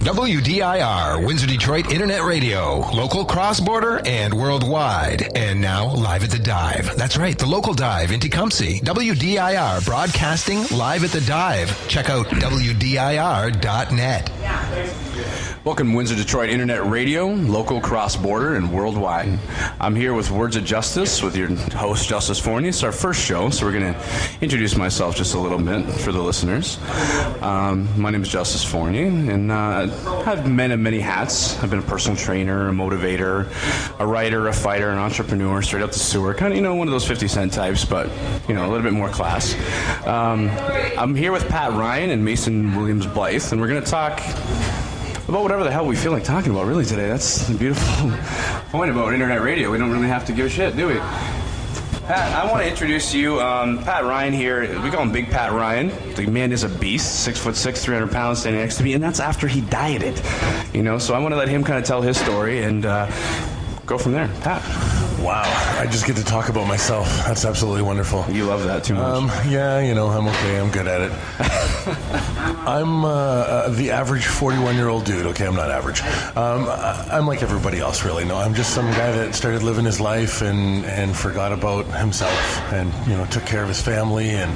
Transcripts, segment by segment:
WDIR, Windsor Detroit Internet Radio, local, cross-border, and worldwide. And now, live at the Dive. That's right, the local dive in Tecumseh. WDIR, broadcasting live at the Dive. Check out WDIR.net. Welcome to Windsor Detroit Internet Radio, local, cross-border, and worldwide. I'm here with Words of Justice with your host, Justice Fournier. It's our first show, so we're going to introduce myself just a little bit for the listeners. My name is Justice Fournier, and I've many hats. I've been a personal trainer, a motivator, a writer, a fighter, an entrepreneur, straight up the sewer. Kind of, one of those 50 Cent types, but, a little bit more class. I'm here with Pat Ryan and Mason Williams Blythe, and we're going to talk about whatever the hell we feel like talking about, really, today. That's the beautiful point about internet radio. We don't really have to give a shit, do we? Pat, I want to introduce you. Pat Ryan here. We call him Big Pat Ryan. The man is a beast, 6'6", 300 pounds, standing next to me, and that's after he dieted. So I want to let him kind of tell his story and go from there. Pat. Wow, I just get to talk about myself. That's absolutely wonderful. You love that too much. Yeah, I'm okay. I'm good at it. I'm the average 41-year-old dude. Okay, I'm not average. I'm like everybody else, really. No, I'm just some guy that started living his life and forgot about himself and, took care of his family and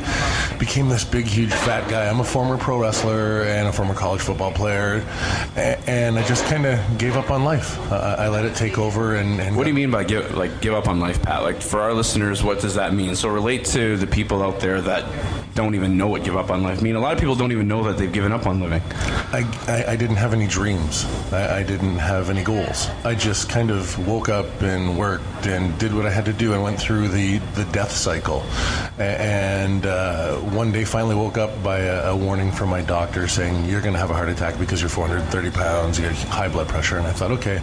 became this big, huge, fat guy. I'm a former pro wrestler and a former college football player, and I just kind of gave up on life. I let it take over. And what do you mean by give up on life, Pat? Like, for our listeners, what does that mean? So relate to the people out there that don't even know what give up on life mean. A lot of people don't even know that they've given up on living. I didn't have any dreams. I didn't have any goals. I just kind of woke up and worked and did what I had to do and went through the death cycle. And one day finally woke up by a warning from my doctor saying, you're going to have a heart attack because you're 430 pounds, you got high blood pressure. And I thought, okay,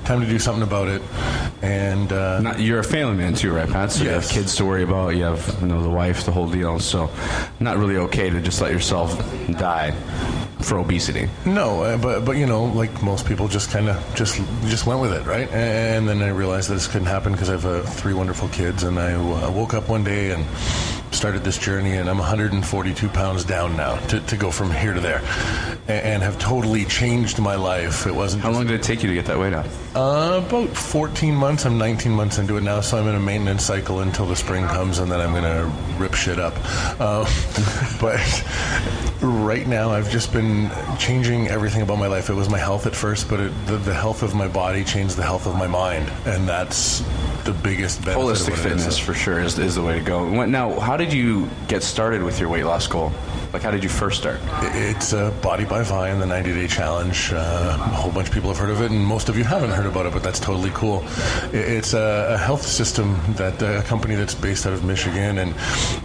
time to do something about it. And you're a family man too, right, Pat? So yes. You have kids to worry about. You have the wife, the whole deal. So not really okay to just let yourself die for obesity. No, but like most people, just kind of just went with it, right? And then I realized that this couldn't happen because I have 3 wonderful kids, and I woke up one day and started this journey, and I'm 142 pounds down now to go from here to there, and have totally changed my life. It wasn't. How long did it take you to get that weight up? About 14 months. I'm 19 months into it now, so I'm in a maintenance cycle until the spring comes, and then I'm going to rip shit up. But right now, I've just been changing everything about my life. It was my health at first, but the health of my body changed the health of my mind, and that's the biggest benefit. Holistic fitness, for sure, is the way to go. Now, how did you get started with your weight loss goal? Like, how did you first start? It's Body by Vine, the 90-day challenge. A whole bunch of people have heard of it, and most of you haven't heard about it, but that's totally cool. It's a health system that a company that's based out of Michigan, and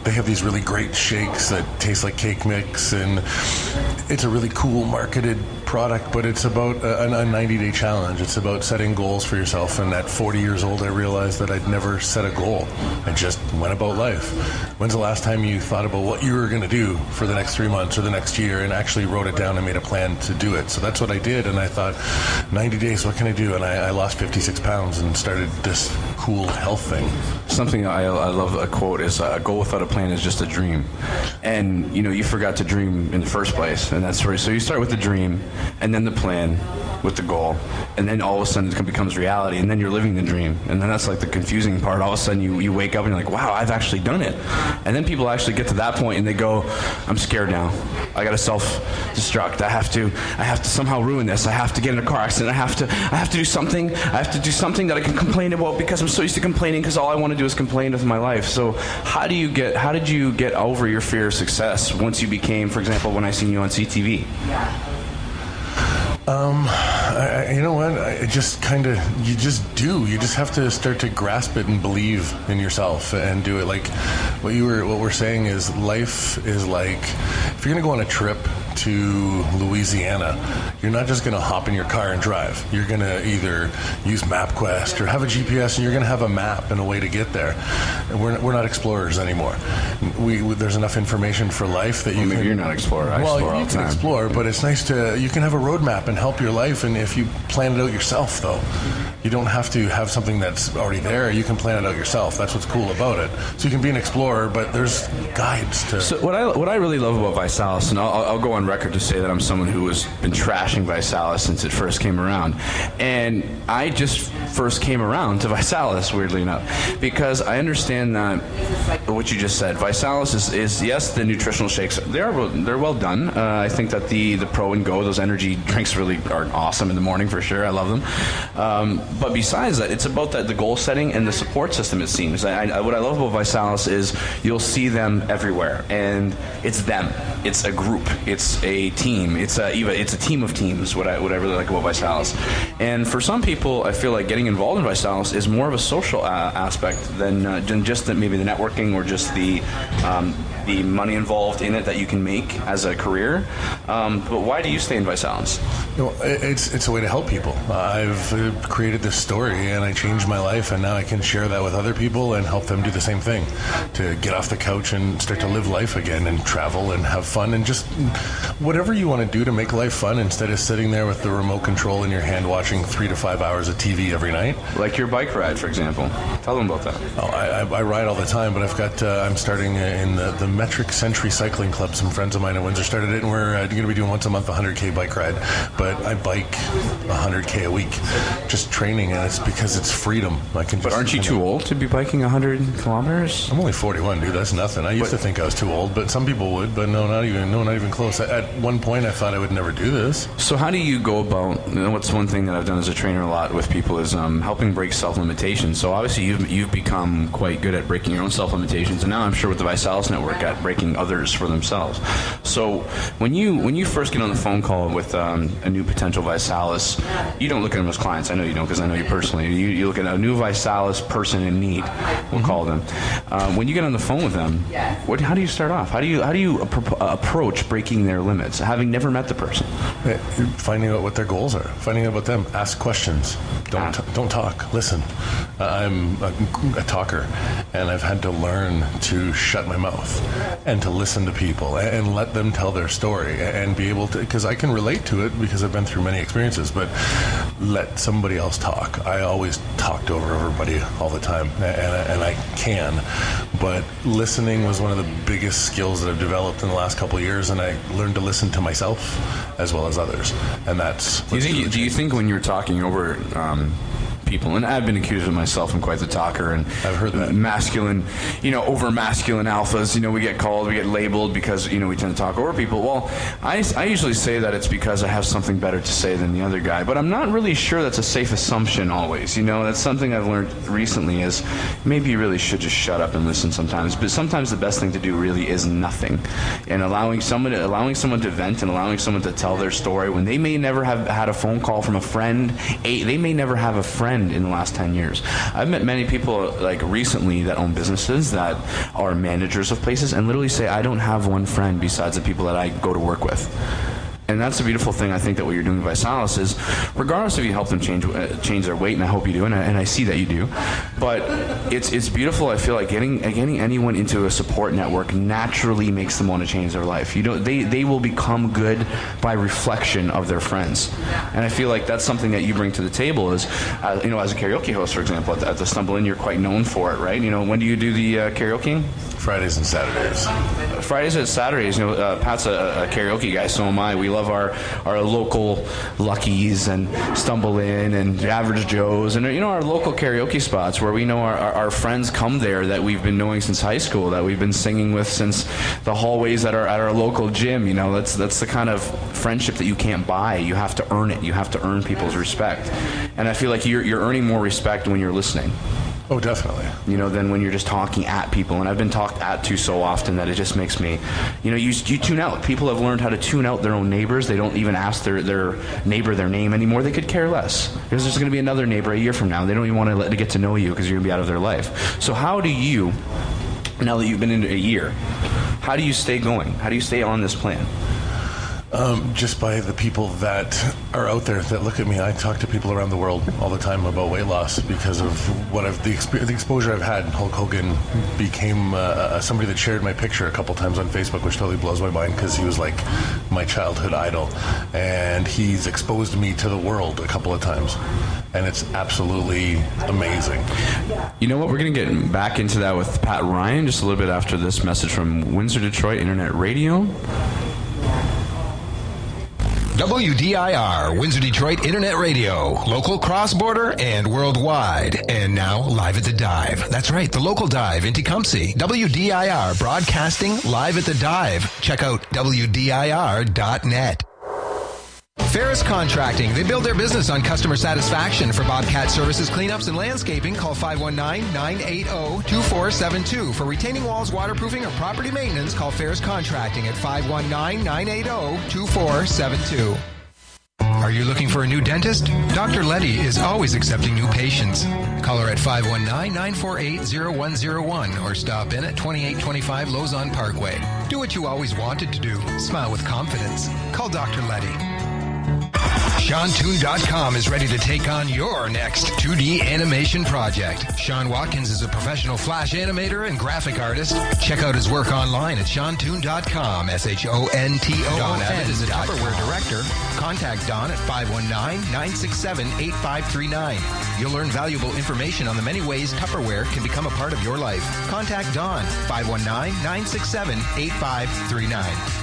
they have these really great shakes that taste like cake mix, and it's a really cool marketed product, but it's about a 90-day challenge. It's about setting goals for yourself, and at 40 years old, I realized that I'd never set a goal. I just went about life. When's the last time you thought about what you were going to do for the next 3 months or the next year and actually wrote it down and made a plan to do it? So that's what I did, and I thought, 90 days, what can I do? And I lost 56 pounds and started this cool health thing. Something I love, a quote is, a goal without a plan is just a dream. And, you forgot to dream in the first place, and that's where, so you start with the dream, and then the plan with the goal, and then all of a sudden it becomes reality, and then you're living the dream, and then that's like the confusing part. All of a sudden you wake up and you're like, wow, I've actually done it. And then people actually get to that point and they go, I'm scared now. I gotta self-destruct. I have to somehow ruin this. I have to get in a car accident. I have to do something. I have to do something that I can complain about because I'm so used to complaining, because all I want to do is complain with my life. So how did you get over your fear of success once you became, for example, when I seen you on CTV? You know what? You just do. You just have to start to grasp it and believe in yourself and do it. Like what we're saying is, life is like, if you're going to go on a trip to Louisiana, you're not just going to hop in your car and drive. You're going to either use MapQuest or have a GPS, and you're going to have a map and a way to get there. And we're not explorers anymore. There's enough information for life that you maybe you're not an explorer. I explore all the time. You can explore, but it's nice you can have a roadmap and help your life. And if you plan it out yourself, though, you don't have to have something that's already there. You can plan it out yourself. That's what's cool about it. So you can be an explorer, but there's guides to. So what I really love about ViSalus, and I'll go on record to say that I'm someone who has been trashing ViSalus since it first came around. And I just first came around to ViSalus, weirdly enough, because I understand that what you just said. ViSalus is yes, the nutritional shakes, they're well done. I think that the Pro and Go, those energy drinks really are awesome in the morning for sure. I love them. But besides that, it's about the goal setting and the support system, it seems. What I love about ViSalus is you'll see them everywhere, and it's them. It's a group. It's a team. It's a team of teams, what I really like about ViSalus. And for some people, I feel like getting involved in ViSalus is more of a social aspect than just maybe the networking or just the money involved in it that you can make as a career. But why do you stay in ViSalus? It's a way to help people. I've created this story and I changed my life, and now I can share that with other people and help them do the same thing, to get off the couch and start to live life again and travel and have fun and just whatever you want to do to make life fun, instead of sitting there with the remote control in your hand watching 3 to 5 hours of TV every night. Like your bike ride, for example. Tell them about that. I ride all the time, but I'm starting in the Metric Century Cycling Club. Some friends of mine in Windsor started it, and we're going to be doing once a month 100K bike ride. But I bike 100K a week, just training, and it's because it's freedom. But aren't you too old to be biking 100 kilometers? I'm only 41, dude. That's nothing. I used to think I was too old, but some people would. But no, not even close. At one point, I thought I would never do this. So how do you go about? What's one thing that I've done as a trainer a lot with people is helping break self-limitations. So obviously you've become quite good at breaking your own self-limitations, and now I'm sure with the ViSalus Network at breaking others for themselves. So when you first get on the phone call with a new potential ViSalus, you don't look at them as clients. I know you don't, because I know you personally. You look at a new ViSalus person in need, we'll call them. When you get on the phone with them, how do you start off? How do you approach breaking their limits, having never met the person? Finding out what their goals are, finding out about them. Ask questions. Don't talk. Listen. I'm a talker, and I've had to learn to shut my mouth and to listen to people and let them tell their story and be able to, because I can relate to it because I've been through many experiences, but let somebody else talk. I always talked over everybody all the time, and I can, but listening was one of the biggest skills that I've developed in the last couple of years, and I learned to listen to myself as well as others, and that's... Do you think when you're talking over people, and I've been accused of myself, I'm quite the talker, and I've heard that masculine, over masculine alphas, we get labeled because we tend to talk over people. Well, I usually say that it's because I have something better to say than the other guy, but I'm not really sure that's a safe assumption always. That's something I've learned recently, is maybe you really should just shut up and listen sometimes, but sometimes the best thing to do really is nothing, and allowing someone to vent and allowing someone to tell their story when they may never have had a phone call from a friend. They may never have a friend in the last 10 years. I've met many people recently that own businesses, that are managers of places, and literally say, I don't have one friend besides the people that I go to work with. And that's the beautiful thing, I think, that what you're doing with ViSalus is, regardless if you help them change their weight, and I hope you do, and I see that you do, but it's beautiful. I feel like getting anyone into a support network naturally makes them want to change their life. They will become good by reflection of their friends, and I feel like that's something that you bring to the table. Is as a karaoke host, for example, at the Stumble Inn, you're quite known for it, right? When do you do the karaoke? Fridays and Saturdays. Fridays and Saturdays. Pat's a karaoke guy, so am I. We love our local Luckies and Stumble Inn and Average Joe's, and our local karaoke spots where we know our friends come there that we've been knowing since high school, that we've been singing with since the hallways at our local gym. That's the kind of friendship that you can't buy. You have to earn it. You have to earn people's respect, and I feel like you're earning more respect when you're listening. Oh, definitely. Than when you're just talking at people. And I've been talked at to so often that it just makes me, you tune out. People have learned how to tune out their own neighbors. They don't even ask their neighbor their name anymore. They could care less, because there's going to be another neighbor a year from now. They don't even want to get to know you because you're going to be out of their life. So how do you, now that you've been in a year, how do you stay going? How do you stay on this plan? Just by the people that are out there that look at me. I talk to people around the world all the time about weight loss because of what the exposure I've had. Hulk Hogan became somebody that shared my picture a couple times on Facebook, which totally blows my mind because he was like my childhood idol, and he's exposed me to the world a couple of times, and it's absolutely amazing. You know what? We're going to get back into that with Pat Ryan just a little bit after this message from Windsor Detroit Internet Radio. WDIR, Windsor Detroit Internet Radio, local cross-border and worldwide. And now, live at the Dive. That's right, the local dive in Tecumseh. WDIR broadcasting live at the Dive. Check out WDIR.net. Ferris Contracting. They build their business on customer satisfaction. For Bobcat services, cleanups, and landscaping, call 519-980-2472. For retaining walls, waterproofing, or property maintenance, call Ferris Contracting at 519-980-2472. Are you looking for a new dentist? Dr. Letty is always accepting new patients. Call her at 519-948-0101 or stop in at 2825 Lozon Parkway. Do what you always wanted to do. Smile with confidence. Call Dr. Letty. SeanToon.com is ready to take on your next 2D animation project. Sean Watkins is a professional Flash animator and graphic artist. Check out his work online at SeanToon.com, SHONTOON. Don Abbott is a Tupperware director. Contact Don at 519-967-8539. You'll learn valuable information on the many ways Tupperware can become a part of your life. Contact Don, 519-967-8539.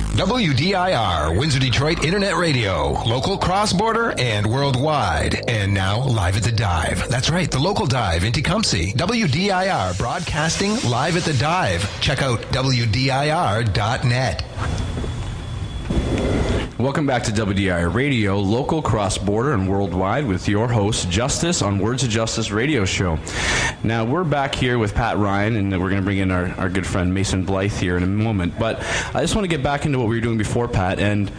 WDIR, Windsor Detroit Internet Radio, local cross-border and worldwide. And now, live at the Dive. That's right, the local dive in Tecumseh. WDIR broadcasting live at the Dive. Check out WDIR.net. Welcome back to WDIR Radio, local, cross-border, and worldwide with your host, Justice, on Words of Justice radio show. Now, we're back here with Pat Ryan, and we're going to bring in our good friend Mason Blythe here in a moment. But I just want to get back into what we were doing before, Pat. And,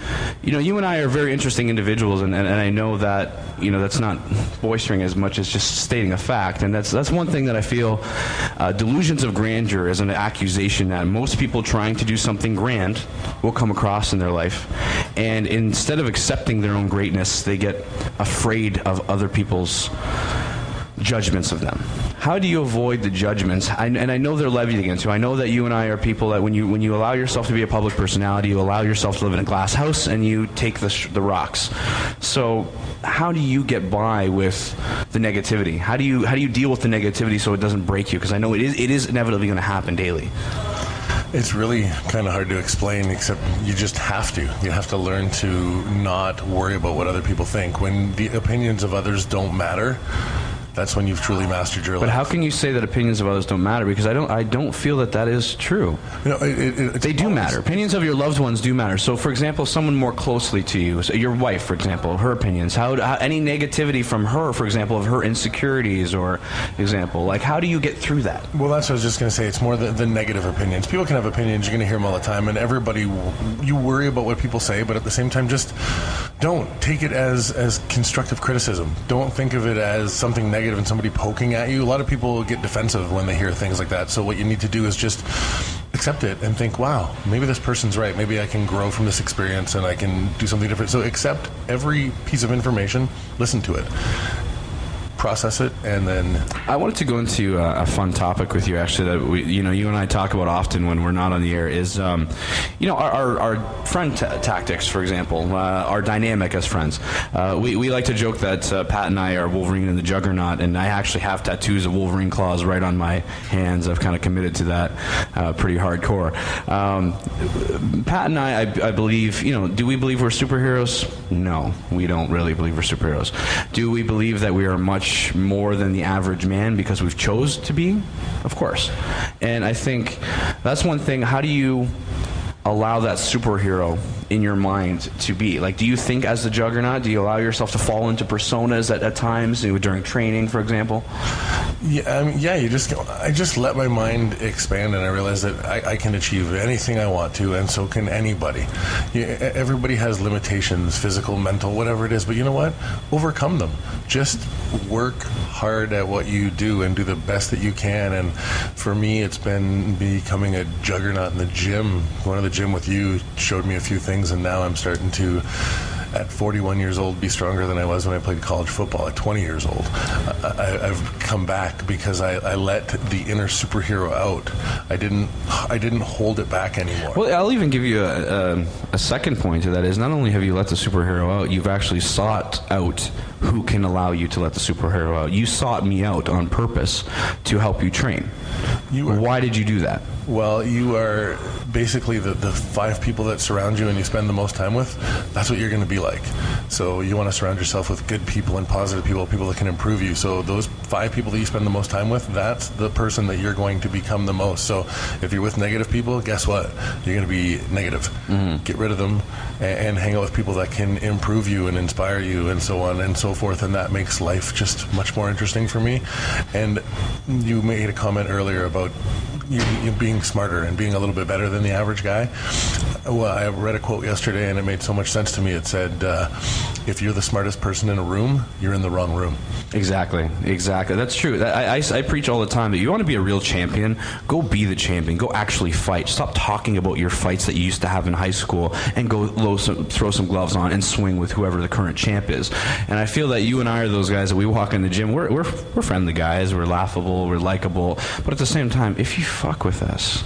you know, you and I are very interesting individuals, and I know that, you know, that's not boistering as much as just stating a fact. And that's one thing that I feel delusions of grandeur is an accusation that most people trying to do something grand will come across in their life. And instead of accepting their own greatness, they get afraid of other people's judgments of them. How do you avoid the judgments? And I know they're levied against you. I know that you and I are people that when you allow yourself to be a public personality, you allow yourself to live in a glass house, and you take the rocks. So how do you get by with the negativity? How do you deal with the negativity so it doesn't break you? Because I know it is inevitably going to happen daily. It's really kind of hard to explain, except you just have to. You have to learn to not worry about what other people think. When the opinions of others don't matter, that's when you've truly mastered your life. But how can you say that opinions of others don't matter? Because I don't feel that is true. You know, they do matter. Opinions of your loved ones do matter. So, for example, someone more closely to you, so your wife, for example, her opinions. How any negativity from her, for example, of her insecurities, or example, like how do you get through that? Well, that's what I was just going to say. It's more the negative opinions. People can have opinions. You're going to hear them all the time, and everybody, you worry about what people say, but at the same time, just don't take it as constructive criticism. Don't think of it as something negative and somebody poking at you. A lot of people get defensive when they hear things like that. So what you need to do is just accept it and think, wow, maybe this person's right. Maybe I can grow from this experience and I can do something different. So accept every piece of information, listen to it, process it, and then... I wanted to go into a fun topic with you, actually, that you and I talk about often when we're not on the air, is our friend tactics, for example, our dynamic as friends. We like to joke that Pat and I are Wolverine and the Juggernaut, and I actually have tattoos of Wolverine claws right on my hands. I've kind of committed to that pretty hardcore. Pat and I believe, do we believe we're superheroes? No, we don't really believe we're superheroes. Do we believe that we are much more than the average man because we've chose to be? Of course. And I think that's one thing. How do you allow that superhero in your mind to be? Like, do you think as the Juggernaut? Do you allow yourself to fall into personas at times, during training, for example? Yeah, I just let my mind expand, and I realize that I can achieve anything I want to, and so can anybody. Everybody has limitations, physical, mental, whatever it is, but you know what? Overcome them. Just work hard at what you do and do the best that you can. And for me, it's been becoming a juggernaut in the gym. Going to the gym with you showed me a few things, and now I'm starting to, at 41 years old, be stronger than I was when I played college football at 20 years old. I've come back because I let the inner superhero out. I didn't hold it back anymore. Well, I'll even give you a second point to that, is not only have you let the superhero out, you've actually sought out who can allow you to let the superhero out. You sought me out on purpose to help you train. Why did you do that? Well, you are basically the 5 people that surround you and you spend the most time with. That's what you're going to be like. So you want to surround yourself with good people and positive people, people that can improve you. So those 5 people that you spend the most time with, that's the person that you're going to become the most. So if you're with negative people, guess what? You're going to be negative. Mm-hmm. Get rid of them and hang out with people that can improve you and inspire you and so on and so forth. And that makes life just much more interesting for me. And you made a comment earlier about you being smarter and being a little bit better than the average guy. Well, I read a quote yesterday and it made so much sense to me. It said, if you're the smartest person in a room, you're in the wrong room. Exactly. That's true. I preach all the time that you want to be a real champion, go be the champion. Go actually fight. Stop talking about your fights that you used to have in high school and go throw some gloves on and swing with whoever the current champ is. And I feel that you and I are those guys that we walk in the gym. We're friendly guys. We're laughable. We're likable. But at the same time, if you fuck with us,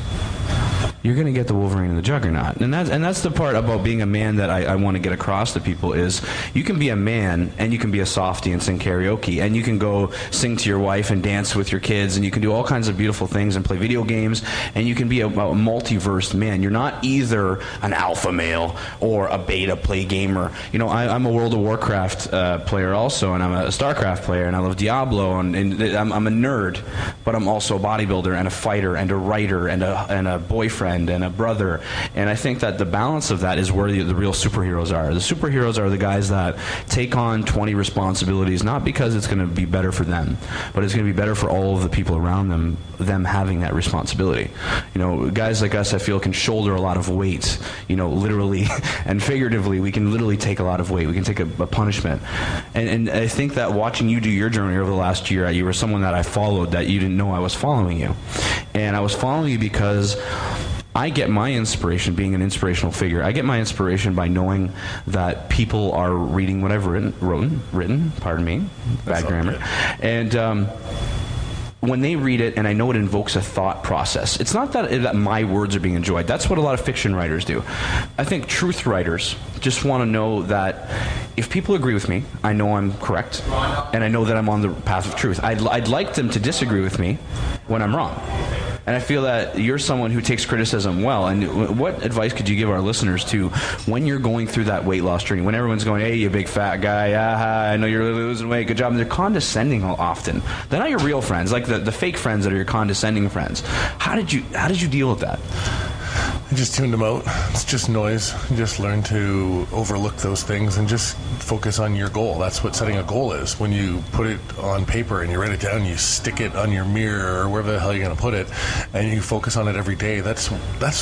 you're going to get the Wolverine and the Juggernaut. And that's the part about being a man that I want to get across to people is you can be a man and you can be a softie and sing karaoke and you can go sing to your wife and dance with your kids and you can do all kinds of beautiful things and play video games and you can be a multiverse man. You're not either an alpha male or a beta play gamer. You know, I'm a World of Warcraft player also, and I'm a StarCraft player, and I love Diablo, and I'm a nerd, but I'm also a bodybuilder and a fighter and a writer and a boyfriend and a brother. And I think that the balance of that is where the real superheroes are. The superheroes are the guys that take on 20 responsibilities, not because it's going to be better for them, but it's going to be better for all of the people around them having that responsibility. You know, guys like us, I feel, can shoulder a lot of weight, you know, literally and figuratively. We can literally take a lot of weight. We can take a punishment. And I think that watching you do your journey over the last year, you were someone that I followed that you didn't know I was following you. And I was following you because I get my inspiration, being an inspirational figure, I get my inspiration by knowing that people are reading what I've written, pardon me, bad grammar, and when they read it, and I know it invokes a thought process. It's not that my words are being enjoyed. That's what a lot of fiction writers do. I think truth writers just want to know that if people agree with me, I know I'm correct, and I know that I'm on the path of truth. I'd like them to disagree with me when I'm wrong. And I feel that you're someone who takes criticism well. And what advice could you give our listeners to when you're going through that weight loss journey, when everyone's going, hey, you big fat guy, I know you're losing weight, good job. And they're condescending often. They're not your real friends, like the fake friends that are your condescending friends. How did you deal with that? I just tuned them out. It's just noise. You just learn to overlook those things and just focus on your goal. That's what setting a goal is. When you put it on paper and you write it down, you stick it on your mirror or wherever the hell you're going to put it, and you focus on it every day. That's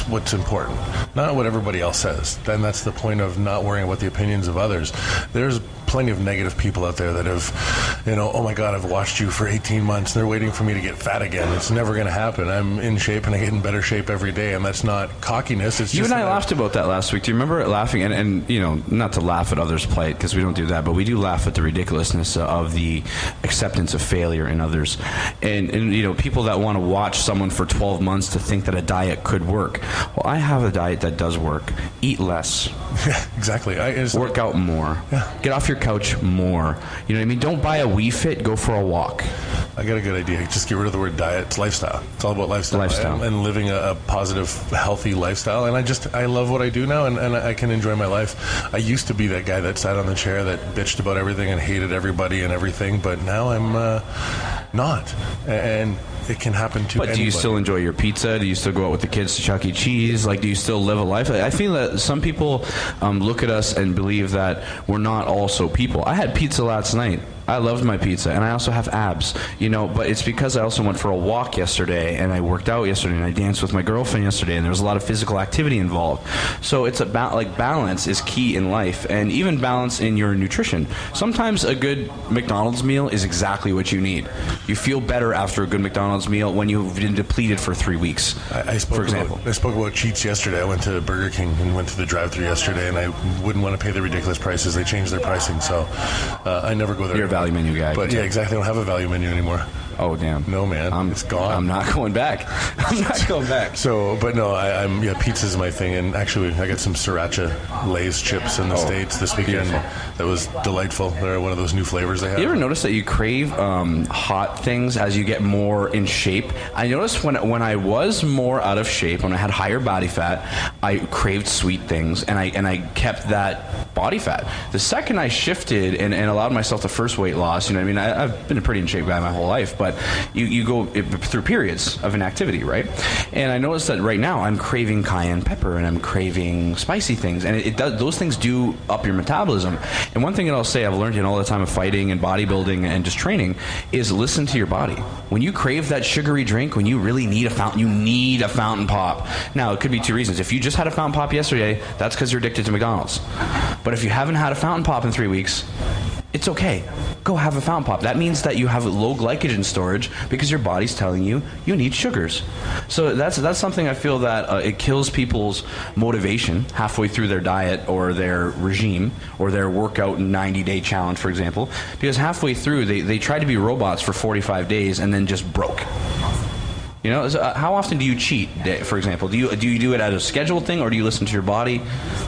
what's important, not what everybody else says. Then that's the point of not worrying about the opinions of others. There's plenty of negative people out there that have, you know, oh my God, I've watched you for 18 months. They're waiting for me to get fat again. It's never going to happen. I'm in shape and I get in better shape every day, and that's not cockiness. It's you just and I laughed about that last week. Do you remember laughing? And you know, not to laugh at others' plight because we don't do that, but we do laugh at the ridiculousness of the acceptance of failure in others. And you know, people that want to watch someone for 12 months to think that a diet could work. Well, I have a diet that does work. Eat less. Yeah, exactly. Work out more. Yeah. Get off your couch more. You know what I mean? Don't buy a Wii Fit. Go for a walk. I got a good idea. Just get rid of the word diet. It's lifestyle. It's all about lifestyle. And living a positive, healthy lifestyle. And I love what I do now, and I can enjoy my life. I used to be that guy that sat on the chair that bitched about everything and hated everybody and everything, but now I'm not. And it can happen to anybody. Do you still enjoy your pizza? Do you still go out with the kids to Chuck E. Cheese? Like, do you still live a life? I feel that some people look at us and believe that we're not also people. I had pizza last night. I loved my pizza, and I also have abs, you know, but it's because I also went for a walk yesterday, and I worked out yesterday, and I danced with my girlfriend yesterday, and there was a lot of physical activity involved. So it's like balance is key in life, and even balance in your nutrition. Sometimes a good McDonald's meal is exactly what you need. You feel better after a good McDonald's meal when you've been depleted for 3 weeks, I spoke about cheats yesterday. I went to Burger King and went to the drive-thru yesterday, and I wouldn't want to pay the ridiculous prices. They changed their pricing, so I never go there. You're a value menu guy. But yeah, exactly. I don't have a value menu anymore. Oh, damn. No, man. It's gone. I'm not going back. I'm not going back. So, but no, pizza's my thing. And actually, I got some Sriracha Lay's chips in the States this weekend. Beautiful. That was delightful. They're one of those new flavors they have. You ever notice that you crave hot things as you get more in shape? I noticed when I was more out of shape, when I had higher body fat, I craved sweet things, and I kept that body fat. The second I shifted and allowed myself the first weight loss, you know what I mean? I've been a pretty in shape guy my whole life, but you go through periods of inactivity, right? And I noticed that right now I'm craving cayenne pepper and I'm craving spicy things, and it does, those things do up your metabolism. And one thing that I'll say I've learned in all the time of fighting and bodybuilding and just training is listen to your body. When you crave that sugary drink, when you really need a fountain, you need a fountain pop. Now, it could be two reasons. If you just had a fountain pop yesterday, that's because you're addicted to McDonald's. But if you haven't had a fountain pop in 3 weeks, it's okay. Go have a fountain pop. That means that you have low glycogen storage because your body's telling you you need sugars. So that's something I feel that it kills people's motivation halfway through their diet or their regime or their workout 90-day challenge, for example, because halfway through they try to be robots for 45 days and then just broke. You know, so, how often do you cheat, for example? Do you do it as a scheduled thing, or do you listen to your body?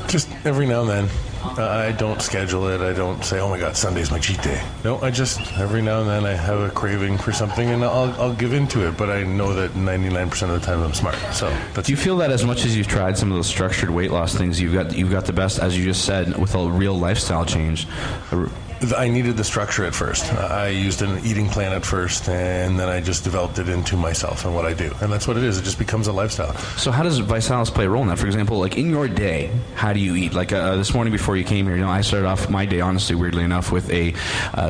Just every now and then. I don't schedule it. I don't say, oh my God, Sunday's my cheat day. No, I just, every now and then I have a craving for something and I'll give into it, but I know that 99% of the time I'm smart. So that's. Do you feel that as much as you've tried some of those structured weight loss things, you've got the best, as you just said, with a real lifestyle change? I needed the structure at first. I used an eating plan at first, and then I just developed it into myself and what I do. And that's what it is. It just becomes a lifestyle. So how does ViSalus play a role in that? For example, like in your day, how do you eat? Like this morning before you came here, you know, I started off my day, honestly, weirdly enough, with a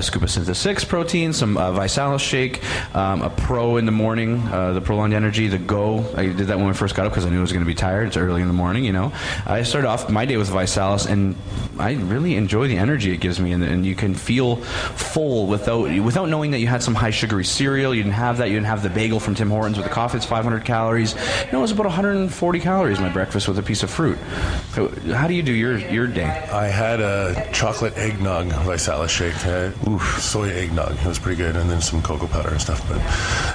scoop of Syntha 6 protein, some ViSalus shake, a Pro in the morning, the Prolonged Energy, the Go. I did that when I first got up because I knew I was going to be tired. It's early in the morning, you know. I started off my day with ViSalus, and I really enjoy the energy it gives me, and you can feel full without knowing that you had some high sugary cereal. You didn't have that. You didn't have the bagel from Tim Hortons with the coffee. It's 500 calories. You know, it was about 140 calories my breakfast with a piece of fruit. How do you do your day? I had a chocolate eggnog ViSalus shake. Soy eggnog. It was pretty good, and then some cocoa powder and stuff.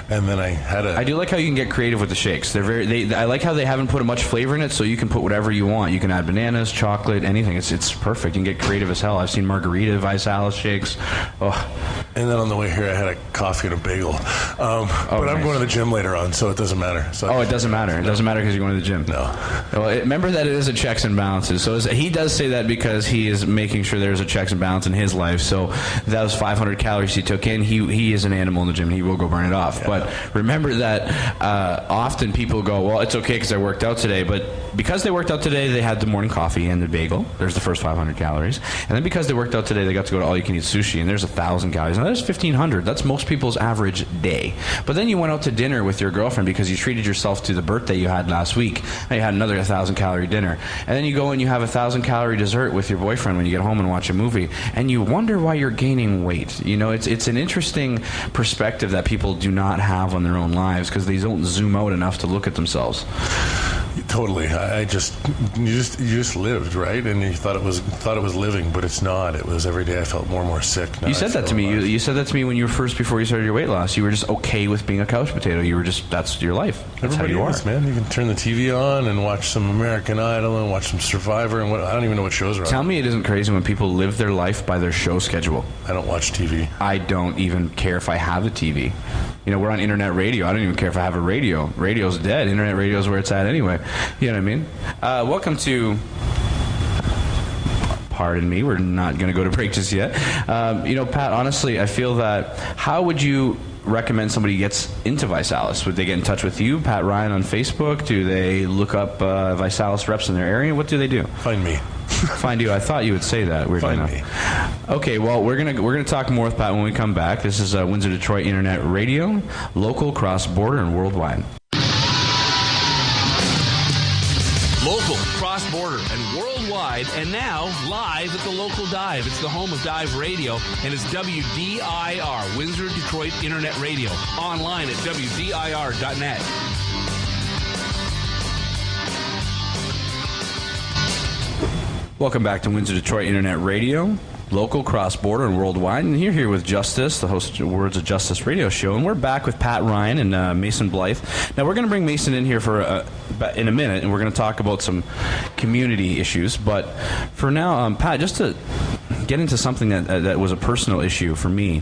And then I had I do like how you can get creative with the shakes. I like how they haven't put much flavor in it, so you can put whatever you want. You can add bananas, chocolate, anything. It's perfect. You can get creative as hell. I've seen margarita ViSalus shakes. Oh. And then on the way here, I had a coffee and a bagel. But I'm going to the gym later on, so it doesn't matter. So it doesn't matter. It doesn't matter because you're going to the gym. No. Well, remember that it is a checks and balances. So he does say that because he is making sure there's a checks and balance in his life. So those 500 calories he took in, he is an animal in the gym. He will go burn it off. Yeah. But remember that often people go, well, it's okay because I worked out today. But because they worked out today, they had the morning coffee and the bagel. There's the first 500 calories. And then because they worked out today, they got to go to all-you-can-eat sushi, and there's 1,000 calories. Now, there's 1,500. That's most people's average day. But then you went out to dinner with your girlfriend because you treated yourself to the birthday you had last week, and you had another 1,000-calorie dinner. And then you go and you have a 1,000-calorie dessert with your boyfriend when you get home and watch a movie, and you wonder why you're gaining weight. You know, it's an interesting perspective that people do not have on their own lives because they don't zoom out enough to look at themselves. Totally. You just lived, right? And you thought it was living, but it's not. It was every day I felt more and more sick. Now you said that to me. You said that to me when before you started your weight loss. You were just okay with being a couch potato. You were just, that's your life. That's Everybody how you is, are. Man. You can turn the TV on and watch some American Idol and watch some Survivor and I don't even know what shows are on. Tell me it isn't crazy when people live their life by their show schedule. I don't watch TV. I don't even care if I have a TV. You know, we're on internet radio. I don't even care if I have a radio. Radio's dead. Internet radio's where it's at anyway. You know what I mean? Welcome to... Pardon me, we're not going to go to break just yet. You know, Pat, honestly, I feel that how would you recommend somebody gets into ViSalus? Would they get in touch with you, Pat Ryan, on Facebook? Do they look up ViSalus reps in their area? What do they do? Find me. Find you. I thought you would say that. Weirdly enough. Me. Okay, well, we're gonna talk more with Pat when we come back. This is Windsor Detroit Internet Radio, local, cross-border, and worldwide. Local, cross-border, and worldwide, and now live at the local Dive. It's the home of Dive Radio, and it's WDIR, Windsor Detroit Internet Radio, online at WDIR.net. Welcome back to Windsor Detroit Internet Radio, local, cross-border, and worldwide. And you're here with Justice, the host of Words of Justice radio show. And we're back with Pat Ryan and Mason Blythe. Now, we're going to bring Mason in here for in a minute, and we're going to talk about some community issues. But for now, Pat, just to get into something that was a personal issue for me.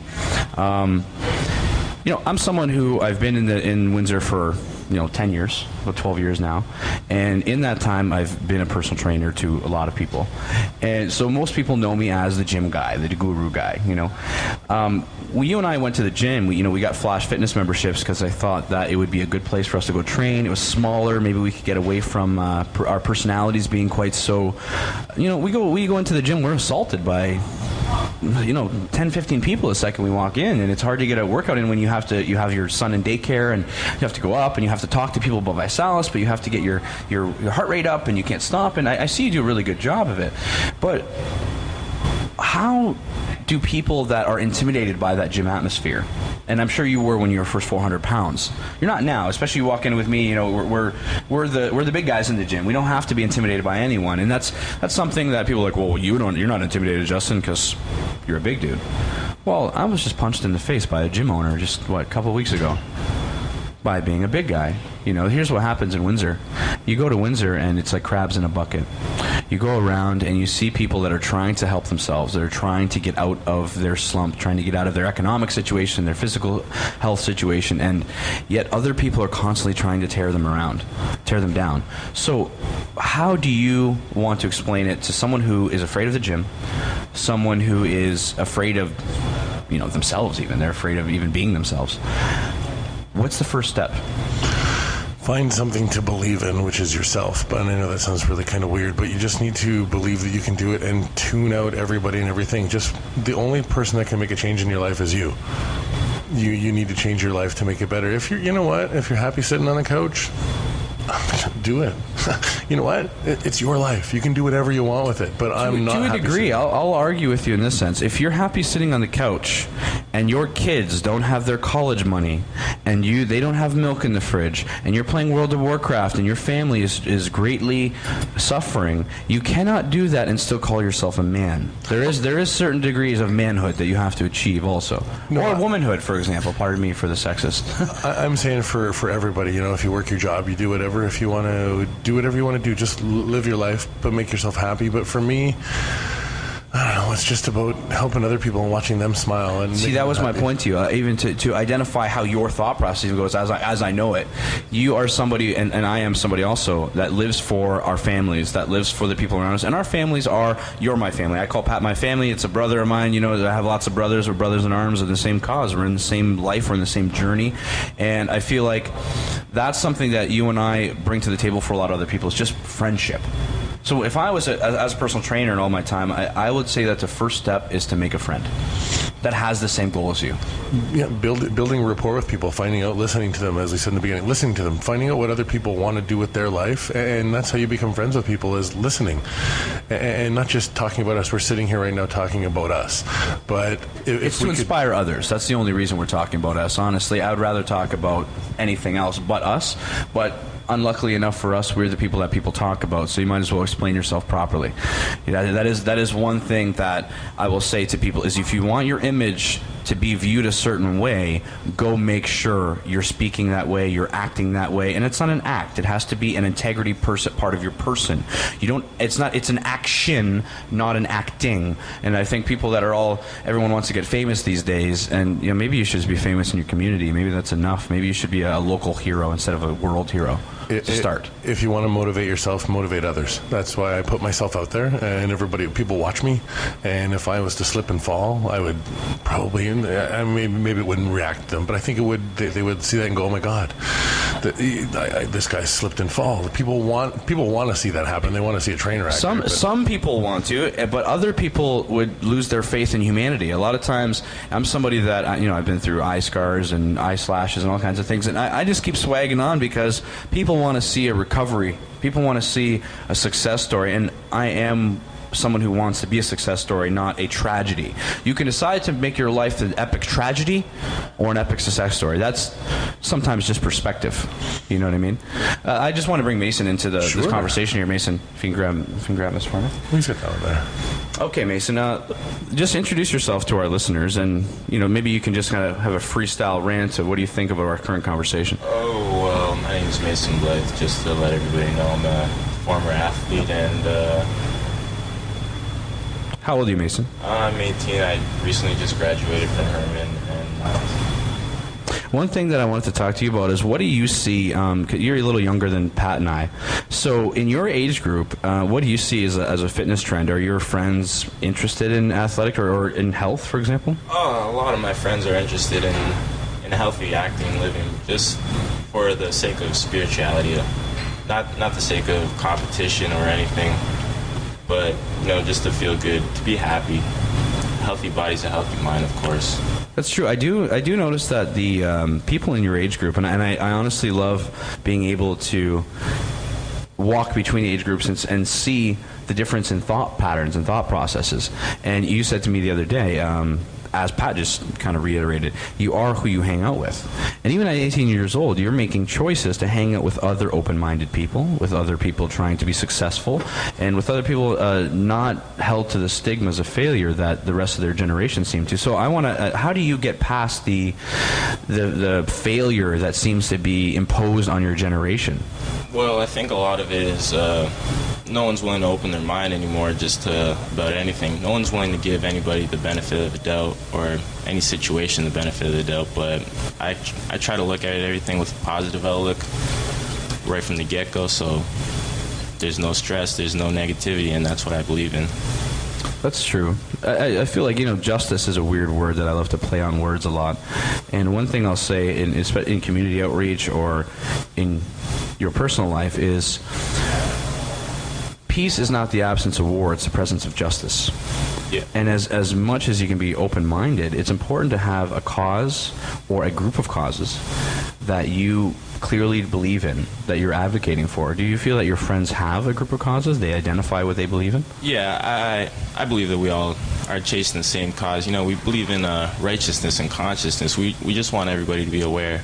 I'm someone who I've been in Windsor for 10 years, about 12 years now, and in that time I've been a personal trainer to a lot of people, and so most people know me as the gym guy, the guru guy. You and I went to the gym. We got Flash Fitness memberships because I thought that it would be a good place for us to go train. It was smaller. Maybe we could get away from our personalities being quite so. We go into the gym. We're assaulted by 10, 15 people the second we walk in, and it's hard to get a workout in when you have your son in daycare, and you have to go up and you have to talk to people about Visalis, but you have to get your heart rate up and you can't stop. And I see you do a really good job of it, but how do people that are intimidated by that gym atmosphere, and I'm sure you were when you were first 400 pounds, you're not now, especially you walk in with me, we're the big guys in the gym. We don't have to be intimidated by anyone, and that's something that people are like, well, you're not intimidated, Justin, because you're a big dude. Well, I was just punched in the face by a gym owner just a couple of weeks ago by being a big guy. Here's what happens in Windsor. You go to Windsor and it's like crabs in a bucket. You go around and you see people that are trying to help themselves, that are trying to get out of their slump, trying to get out of their economic situation, their physical health situation, and yet other people are constantly trying to tear them down. So how do you want to explain it to someone who is afraid of the gym, someone who is afraid of themselves even, they're afraid of even being themselves? What's the first step? Find something to believe in, which is yourself. But I know that sounds really kind of weird, but you just need to believe that you can do it and tune out everybody and everything. Just the only person that can make a change in your life is you. You need to change your life to make it better. If if you're happy sitting on the couch, do it. You know what? It's your life. You can do whatever you want with it. But I'm not happy. To a degree, I'll argue with you in this sense. If you're happy sitting on the couch, and your kids don't have their college money, and they don't have milk in the fridge, and you're playing World of Warcraft, and your family is greatly suffering, you cannot do that and still call yourself a man. There is certain degrees of manhood that you have to achieve also, or womanhood, for example. Pardon me for the sexist. I'm saying for everybody. If you work your job, you do whatever. If you want to do whatever you want to do, just live your life, but make yourself happy. But for me, I don't know, it's just about helping other people and watching them smile. And see, that was my point to you. Even to identify how your thought process even goes, as I know it. You are somebody, and I am somebody also, that lives for our families, that lives for the people around us. And our families you're my family. I call Pat my family. It's a brother of mine. I have lots of brothers. We're brothers in arms of the same cause. We're in the same life. We're in the same journey. And I feel like that's something that you and I bring to the table for a lot of other people. It's just friendship. So if I was as a personal trainer in all my time, I would say that the first step is to make a friend that has the same goal as you. Yeah, building rapport with people, finding out, listening to them, as we said in the beginning, listening to them, finding out what other people want to do with their life, and that's how you become friends with people, is listening, and not just talking about us. We're sitting here right now talking about us, but it's to inspire others. That's the only reason we're talking about us. Honestly, I would rather talk about anything else but us, but unluckily enough for us, we're the people that people talk about, so you might as well explain yourself properly. That is one thing that I will say to people, is if you want your image to be viewed a certain way, go make sure you're speaking that way, you're acting that way, and it's not an act. It has to be an integrity part of your person. It's an action, not an acting. And I think people that everyone wants to get famous these days, and maybe you should just be famous in your community. Maybe that's enough. Maybe you should be a local hero instead of a world hero. Start. If you want to motivate yourself, motivate others. That's why I put myself out there, and people watch me. And if I was to slip and fall, I would probably, maybe it wouldn't react to them, but I think it would. They would see that and go, "Oh my God, this guy slipped and fall." People want to see that happen. They want to see a train wreck. Some people want to, but other people would lose their faith in humanity. A lot of times, I'm somebody that I've been through eye scars and eye slashes and all kinds of things, and I just keep swagging on because people want to see a recovery. People want to see a success story, and I am someone who wants to be a success story, not a tragedy. You can decide to make your life an epic tragedy or an epic success story. That's sometimes just perspective. You know what I mean? I just want to bring Mason into this conversation here. Mason, if you can grab this for me. Please get down there. Okay, Mason. Just introduce yourself to our listeners, and maybe you can just kind of have a freestyle rant of what do you think about our current conversation. Oh, well, my name is Mason Blythe. Just to let everybody know, I'm a former athlete, and how old are you, Mason? I'm 18. I recently just graduated from Herman, and one thing that I wanted to talk to you about is what do you see, 'cause you're a little younger than Pat and I, so in your age group, what do you see as a fitness trend? Are your friends interested in athletic or in health, for example? a lot of my friends are interested in healthy acting, living, just for the sake of spirituality, not the sake of competition or anything, but just to feel good, to be happy. A healthy body's a healthy mind, of course. That's true. I do notice that the people in your age group, and I honestly love being able to walk between age groups and see the difference in thought patterns and thought processes. And you said to me the other day, as Pat just kind of reiterated, you are who you hang out with. And even at 18 years old, you're making choices to hang out with other open-minded people, with other people trying to be successful, and with other people not held to the stigmas of failure that the rest of their generation seem to. So I want to, how do you get past the failure that seems to be imposed on your generation? Well, I think a lot of it is no one's willing to open their mind anymore just about anything. No one's willing to give anybody the benefit of the doubt or any situation the benefit of the doubt, but I try to look at everything with a positive outlook right from the get-go, so there's no stress, there's no negativity, and that's what I believe in. That's true. I feel like, justice is a weird word that I love to play on words a lot. And one thing I'll say in community outreach or in your personal life is peace is not the absence of war, it's the presence of justice. Yeah. And as much as you can be open-minded, it's important to have a cause or a group of causes that you clearly believe in, that you're advocating for. Do you feel that your friends have a group of causes? They identify what they believe in? Yeah, I believe that we all are chasing the same cause. We believe in righteousness and consciousness. We just want everybody to be aware.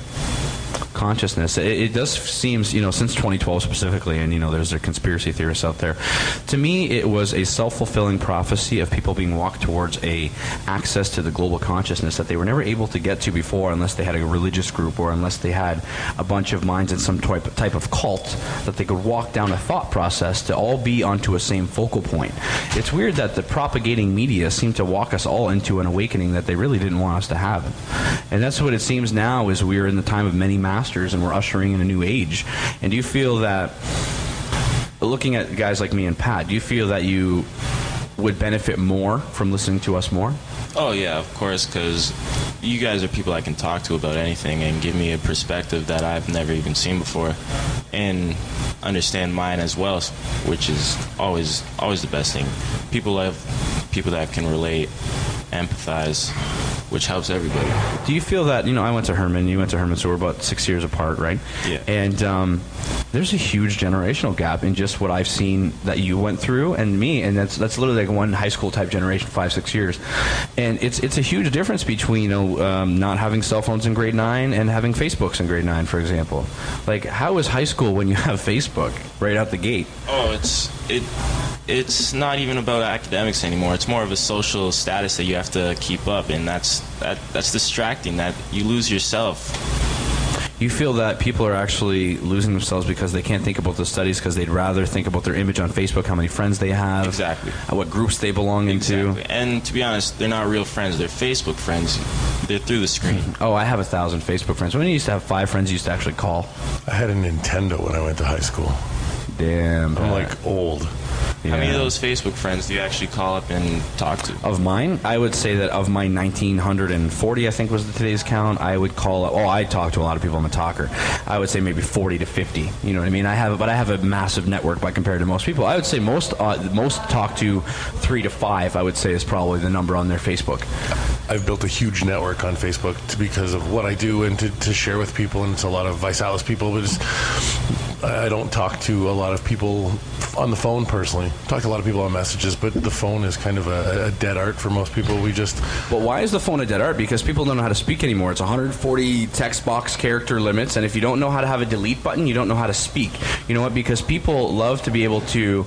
Consciousness. It does seem, since 2012 specifically, and there's a conspiracy theorists out there. To me, it was a self-fulfilling prophecy of people being walked towards a access to the global consciousness that they were never able to get to before, unless they had a religious group or unless they had a bunch of minds in some type of cult that they could walk down a thought process to all be onto a same focal point. It's weird that the propagating media seem to walk us all into an awakening that they really didn't want us to have, and that's what it seems now. Is we're in the time of many masters and we're ushering in a new age. And do you feel that, looking at guys like me and Pat, do you feel that you would benefit more from listening to us more? Oh yeah, of course, because you guys are people I can talk to about anything and give me a perspective that I've never even seen before, and understand mine as well, which is always the best thing. People love people that can relate, empathize, which helps everybody. Do you feel that, I went to Herman, you went to Herman, so we're about 6 years apart, right? Yeah. And there's a huge generational gap in just what I've seen that you went through and me, and that's literally like one high school type generation, 5-6 years. And it's a huge difference between, not having cell phones in grade 9 and having Facebooks in grade 9, for example. Like, how is high school when you have Facebook right out the gate? Oh, it's not even about academics anymore. It's more of a social status that you have to keep up, and that's distracting. That you lose yourself. You feel that people are actually losing themselves because they can't think about the studies because they'd rather think about their image on Facebook, how many friends they have, exactly, what groups they belong into. And to be honest, they're not real friends. They're Facebook friends. They're through the screen. Oh, I have 1,000 Facebook friends. When I used to have 5 friends, you used to actually call. I had a Nintendo when I went to high school. Damn. I'm like old. Yeah. How many of those Facebook friends do you actually call up and talk to? Of mine, I would say that of my 1,940, I think was today's count, I would call up, I talk to a lot of people, I'm a talker. I would say maybe 40 to 50, you know what I mean? I have a massive network by compared to most people. I would say most talk to 3 to 5, I would say, is probably the number on their Facebook. I've built a huge network on Facebook because of what I do and to share with people, and it's a lot of Visalis people, but I don't talk to a lot of people on the phone personally. Talk to a lot of people on messages, but the phone is kind of a dead art for most people. Well, why is the phone a dead art? Because people don't know how to speak anymore. It's 140 text box character limits, and if you don't know how to have a delete button, you don't know how to speak. You know what? Because people love to be able to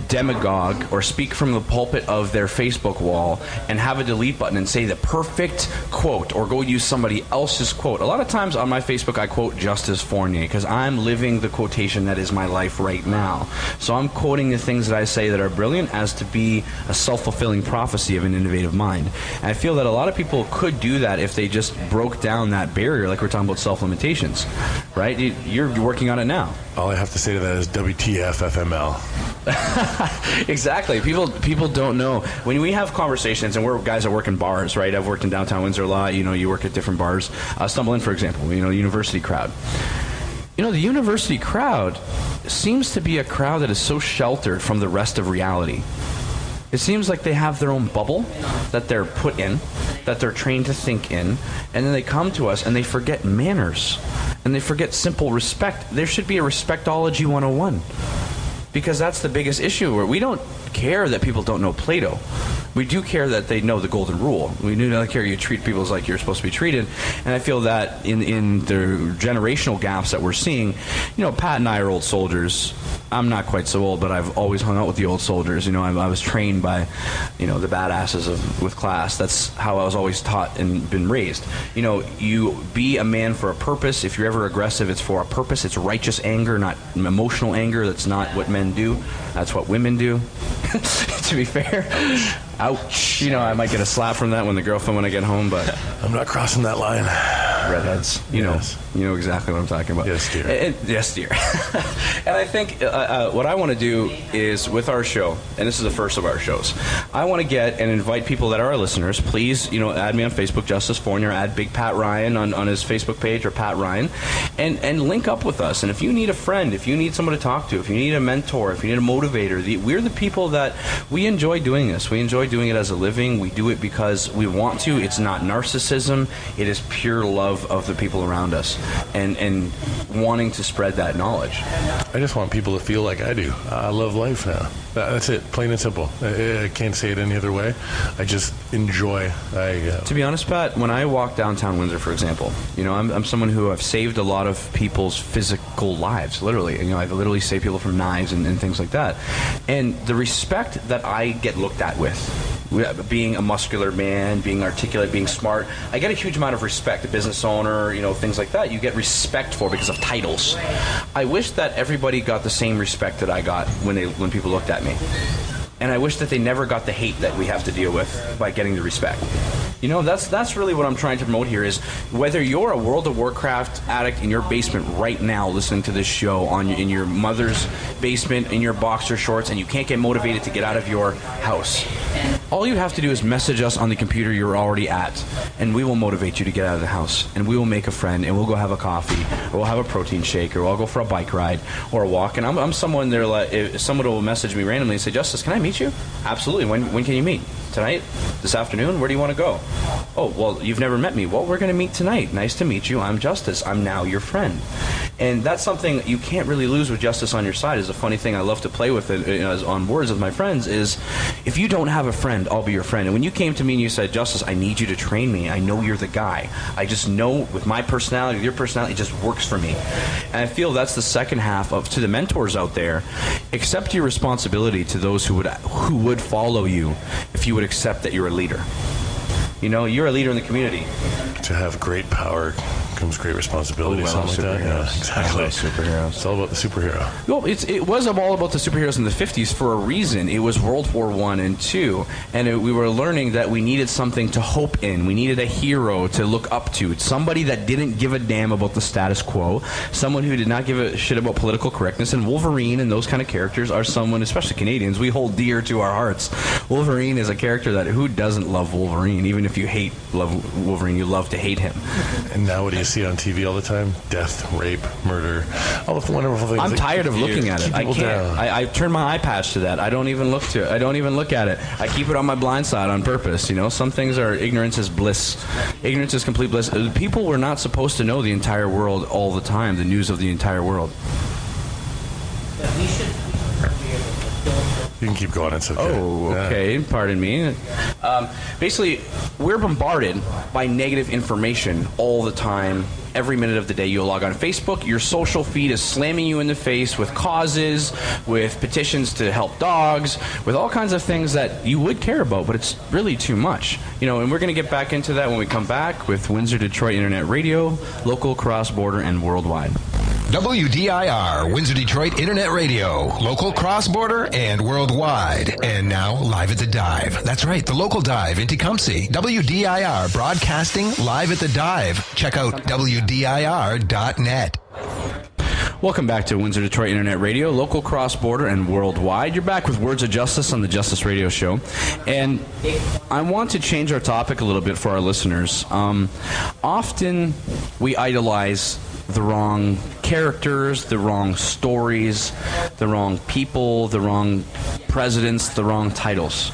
demagogue or speak from the pulpit of their Facebook wall and have a delete button and say the perfect quote or go use somebody else's quote. A lot of times on my Facebook, I quote Justice Fournier because I'm living the quotation that is my life right now. So I'm quoting the things that I say that are brilliant as to be a self-fulfilling prophecy of an innovative mind. And I feel that a lot of people could do that if they just broke down that barrier, like we're talking about self-limitations, right? You're working on it now. All I have to say to that is WTF FML. Exactly. People don't know. When we have conversations, and we're guys that work in bars, right? I've worked in downtown Windsor a lot. You work at different bars. Stumble In, for example, university crowd. The university crowd seems to be a crowd that is so sheltered from the rest of reality. It seems like they have their own bubble that they're put in, that they're trained to think in, and then they come to us and they forget manners, and they forget simple respect. There should be a Respectology 101, because that's the biggest issue, where we don't care that people don't know Plato. We do care that they know the golden rule. We do not care you treat people as like you're supposed to be treated. And I feel that in the generational gaps that we're seeing, Pat and I are old soldiers. I'm not quite so old, but I've always hung out with the old soldiers. I was trained by, the badasses with class. That's how I was always taught and been raised. You be a man for a purpose. If you're ever aggressive, it's for a purpose. It's righteous anger, not emotional anger. That's not what men do. That's what women do. To be fair. Ouch. I might get a slap from that when I get home, but I'm not crossing that line. Redheads. You know exactly what I'm talking about. Yes, dear. Yes, dear. And I think what I want to do is, with our show, and this is the first of our shows, I want to get and invite people that are our listeners. Please, add me on Facebook, Justice Fournier, add Big Pat Ryan on his Facebook page, or Pat Ryan, and link up with us. And if you need a friend, if you need someone to talk to, if you need a mentor, if you need a motivator, we're the people that we enjoy doing this. We enjoy doing it as a living. We do it because we want to. It's not narcissism. It is pure love of the people around us, and wanting to spread that knowledge. I just want people to feel like I do. I love life now. That's it, plain and simple. I can't say it any other way. I just enjoy. To be honest, Pat, when I walk downtown Windsor, for example, I'm someone who have saved a lot of people's physical lives, literally. I've literally saved people from knives and things like that. And the respect that I get looked at with, being a muscular man, being articulate, being smart, I get a huge amount of respect. A business owner, things like that, you get respect for because of titles. I wish that everybody got the same respect that I got when people looked at me. And I wish that they never got the hate that we have to deal with by getting the respect. That's really what I'm trying to promote here, is whether you're a World of Warcraft addict in your basement right now listening to this show in your mother's basement in your boxer shorts, and you can't get motivated to get out of your house, all you have to do is message us on the computer you're already at, and we will motivate you to get out of the house, and we will make a friend, and we'll go have a coffee, or we'll have a protein shake, or I'll go for a bike ride or a walk. And I'm someone there, like, if someone will message me randomly and say, Justice, can I meet you? Absolutely. When can you meet? Tonight? This afternoon? Where do you want to go? Oh, well, you've never met me. Well, we're going to meet tonight. Nice to meet you. I'm Justice. I'm now your friend. And that's something you can't really lose with Justice on your side. Is a funny thing I love to play with it, on words with my friends, is if you don't have a friend, I'll be your friend. And when you came to me and you said, Justice, I need you to train me. I know you're the guy. I just know with my personality, with your personality, it just works for me. And I feel that's the second half to the mentors out there. Accept your responsibility to those who would follow you if you would accept that you're a leader. You're a leader in the community. To have great power comes great responsibility. Ooh, something like that. Yeah, exactly. Superheroes. It's all about the superhero. Well, it was all about the superheroes in the 50s for a reason. It was World War I and II, and we were learning that we needed something to hope in. We needed a hero to look up to. Somebody that didn't give a damn about the status quo. Someone who did not give a shit about political correctness. And Wolverine and those kind of characters are someone, especially Canadians, we hold dear to our hearts. Wolverine is a character that who doesn't love Wolverine? Even if you love Wolverine, you love to hate him. And now what do you see on TV all the time? Death, rape, murder, all the wonderful things. I'm tired of looking at it. I can't. Down. I turn my eye patch to that. I don't even look to it. I don't even look at it. I keep it on my blind side on purpose. Some things are ignorance is bliss. Ignorance is complete bliss. People were not supposed to know the entire world all the time, the news of the entire world. You can keep going. It's okay. Oh, okay. Yeah. Pardon me. Basically, we're bombarded by negative information all the time. Every minute of the day, you log on Facebook, your social feed is slamming you in the face with causes, with petitions to help dogs, with all kinds of things that you would care about, but it's really too much. And we're going to get back into that when we come back with Windsor Detroit Internet Radio, local, cross-border, and worldwide. WDIR, Windsor Detroit Internet Radio, local, cross-border, and worldwide. And now, live at the Dive. That's right, the local Dive in Tecumseh. WDIR broadcasting live at the Dive. Check out WDIR.net. Welcome back to Windsor Detroit Internet Radio, local, cross-border, and worldwide. You're back with Words of Justice on the Justice Radio Show. And I want to change our topic a little bit for our listeners. Often we idolize the wrong characters, the wrong stories, the wrong people, the wrong presidents, the wrong titles.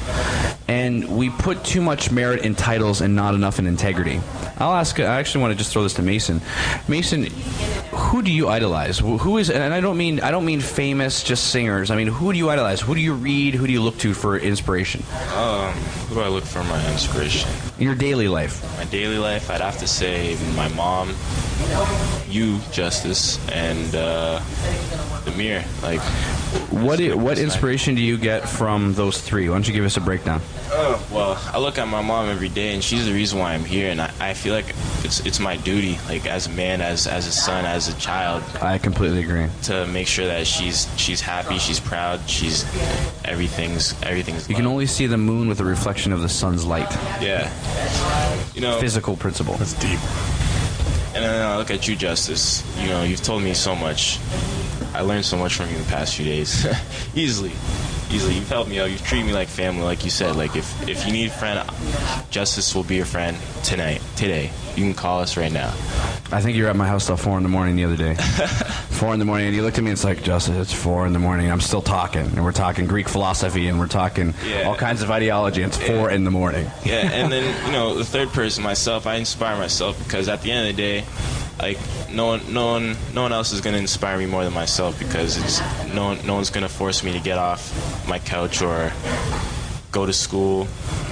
And we put too much merit in titles and not enough in integrity. I actually want to just throw this to Mason. Mason, who do you idolize? Who is, and I don't mean famous, just singers. I mean, who do you idolize? Who do you read? Who do you look to for inspiration? Who do I look for my inspiration? In your daily life. My daily life, I'd have to say my mom, you, Justice, and the Mirror. Like, what inspiration do you get from those three? Why don't you give us a breakdown? Well, I look at my mom every day, and she's the reason why I'm here, and I feel like it's my duty, like as a man, as a son, as a child. I completely agree. To make sure that she's happy, she's proud, everything's. You can only see the moon with a reflection of the sun's light. Yeah. Physical principle. That's deep. And then I look at you, Justice. You've told me so much. I learned so much from you in the past few days. Easily. You've helped me out. You've treated me like family, like you said. Like, if you need a friend, Justice will be your friend today. You can call us right now. I think you were at my house till 4 a.m. the other day. 4 a.m, and you looked at me and it's like, Justice, it's 4 a.m, and I'm still talking. And we're talking Greek philosophy, and we're talking all kinds of ideology, and it's 4 a.m. Yeah, and then, the third person, myself, I inspire myself because at the end of the day, like, no one else is going to inspire me more than myself, because no one's going to force me to get off my couch or go to school,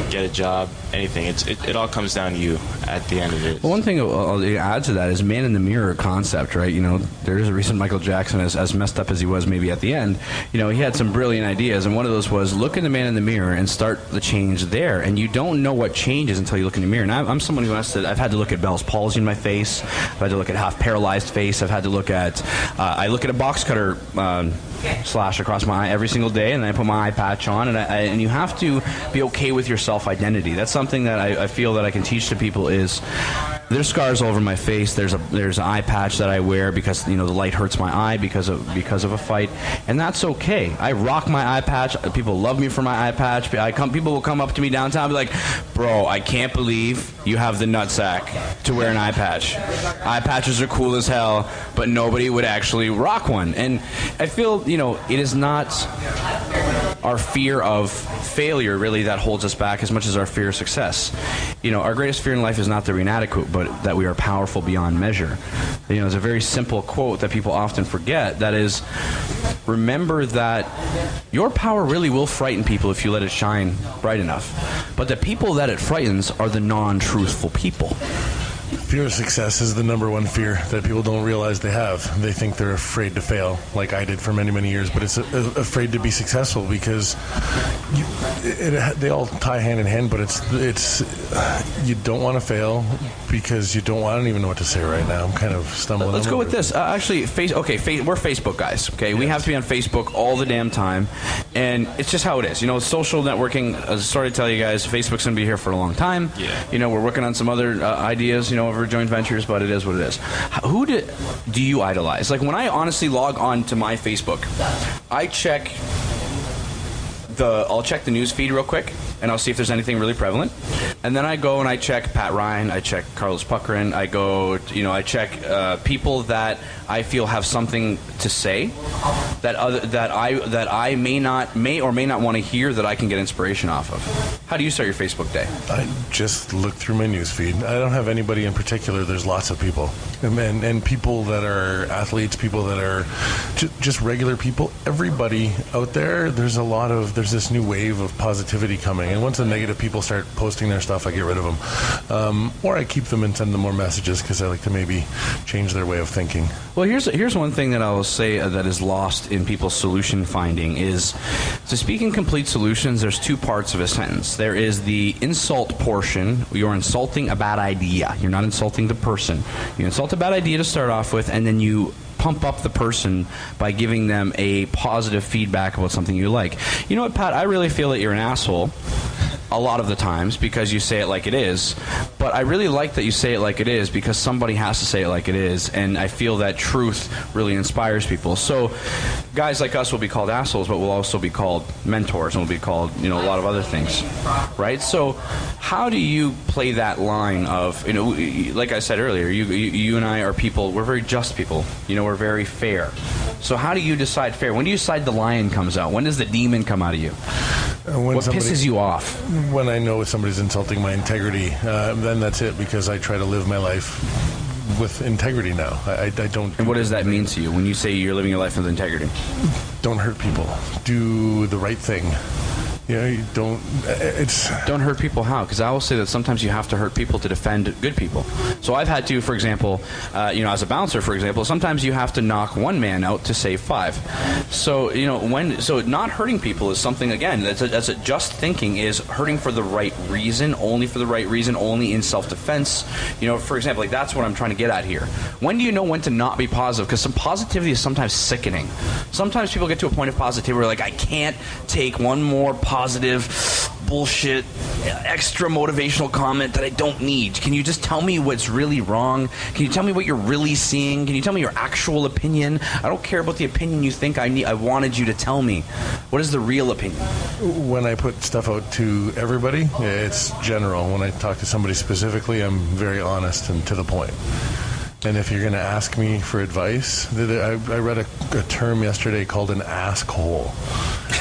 get a job, anything. It all comes down to you at the end of it. Well, one thing I'll add to that is man in the mirror concept, right? There's a reason Michael Jackson, as messed up as he was maybe at the end, he had some brilliant ideas, and one of those was look in the man in the mirror and start the change there. And you don't know what changes until you look in the mirror. And I'm someone who I've had to look at Bell's palsy in my face. I've had to look at half paralyzed face. I've had to look at I look at a box cutter slash across my eye every single day, and then I put my eye patch on, and you have to be okay with your self-identity. That's something that I feel that I can teach to people is there's scars all over my face. There's an eye patch that I wear because the light hurts my eye because of a fight, and that's okay. I rock my eye patch. People love me for my eye patch. People will come up to me downtown and be like, bro, I can't believe you have the nutsack to wear an eye patch. Eye patches are cool as hell, but nobody would actually rock one. And I feel it is not our fear of failure really that holds us back as much as our fear of success. Our greatest fear in life is not that we're inadequate, but that we are powerful beyond measure. It's a very simple quote that people often forget. That is, remember that your power really will frighten people if you let it shine bright enough. But the people that it frightens are the non-truthful people. Fear of success is the number one fear that people don't realize they have. They think they're afraid to fail, like I did for many, many years, but it's afraid to be successful because they all tie hand in hand, but it's you don't want to fail because I don't even know what to say right now. I'm kind of stumbling. Let's go with this. Actually, we're Facebook guys, okay? Yes. We have to be on Facebook all the damn time, and it's just how it is. Social networking, as I started to tell you guys, Facebook's going to be here for a long time. Yeah. We're working on some other ideas, over joint ventures, but it is what it is. Who do you idolize? Like, when I honestly log on to my Facebook, I'll check the news feed real quick, and I'll see if there's anything really prevalent. And then I go and I check Pat Ryan, I check Carlos Puckren, I go, I check people that I feel have something to say that I may or may not want to hear, that I can get inspiration off of. How do you start your Facebook day? I just look through my news feed. I don't have anybody in particular. There's lots of people, and people that are athletes, people that are just regular people. Everybody out there. There's this new wave of positivity coming, and once the negative people start posting their stuff, I get rid of them, or I keep them and send them more messages because I like to maybe change their way of thinking. Well, here's one thing that I will say that is lost in people's solution finding is, to speak in complete solutions, there's two parts of a sentence. There is the insult portion. You're insulting a bad idea. You're not insulting the person. You insult a bad idea to start off with, and then you pump up the person by giving them a positive feedback about something you like. You know what, Pat? I really feel that you're an asshole a lot of the times because you say it like it is, but I really like that you say it like it is because somebody has to say it like it is, and I feel that truth really inspires people. So guys like us will be called assholes, but we'll also be called mentors, and we'll be called a lot of other things, right? So how do you play that line of, like I said earlier, you and I are people, we're very just people, we're very fair. So how do you decide fair? When do you decide the lion comes out? When does the demon come out of you? What pisses you off? When I know somebody's insulting my integrity, then that's it, because I try to live my life with integrity now. I don't. And what does that mean to you when you say you're living your life with integrity? Don't hurt people. Do the right thing. You don't. Don't hurt people. How? Because I will say that sometimes you have to hurt people to defend good people. So I've had to, for example, as a bouncer, for example, sometimes you have to knock one man out to save five. So so not hurting people is something, again, that's a just thinking, is hurting for the right reason, only for the right reason, only in self-defense. For example, like that's what I'm trying to get at here. When do you know when to not be positive? Because some positivity is sometimes sickening. Sometimes people get to a point of positivity where like, I can't take one more positive bullshit extra motivational comment that I don't need. Can you just tell me what's really wrong? Can you tell me what you're really seeing? Can you tell me your actual opinion? I don't care about the opinion you think I wanted you to tell me. What is the real opinion? When I put stuff out to everybody, it's general. When I talk to somebody specifically, I'm very honest and to the point. And if you're going to ask me for advice, I read a term yesterday called an asshole.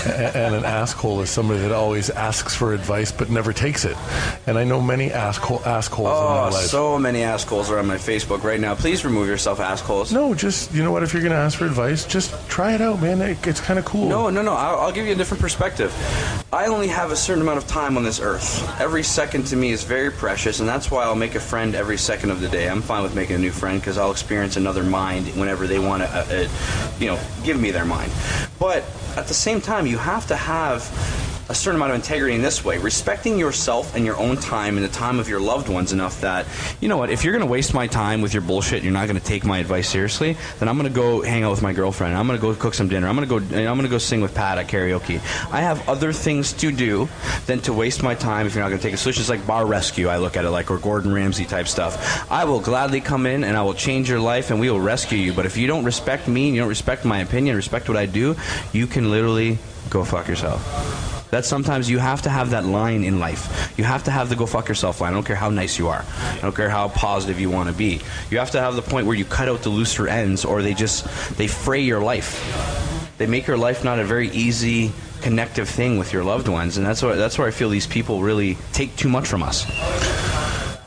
And an asshole is somebody that always asks for advice but never takes it. And I know many assholes in my life. So many assholes are on my Facebook right now. Please remove yourself, assholes. No, just, if you're going to ask for advice, just try it out, man. It's kind of cool. No. I'll give you a different perspective. I only have a certain amount of time on this earth. Every second to me is very precious, and that's why I'll make a friend every second of the day. I'm fine with making a new friend because I'll experience another mind whenever they want to, give me their mind. But at the same time, you have to have a certain amount of integrity in this way, respecting yourself and your own time and the time of your loved ones enough that, if you're going to waste my time with your bullshit, you're not going to take my advice seriously, then I'm going to go hang out with my girlfriend. I'm going to go cook some dinner. I'm going to go sing with Pat at karaoke. I have other things to do than to waste my time if you're not going to take a solution. It's like bar rescue, I look at it like, or Gordon Ramsay type stuff. I will gladly come in and I will change your life and we will rescue you. But if you don't respect me and you don't respect my opinion, respect what I do, you can literally go fuck yourself. That sometimes you have to have that line in life. You have to have the go fuck yourself line. I don't care how nice you are. I don't care how positive you want to be. You have to have the point where you cut out the looser ends, or they fray your life. They make your life not a very easy, connective thing with your loved ones, and that's where I feel these people really take too much from us.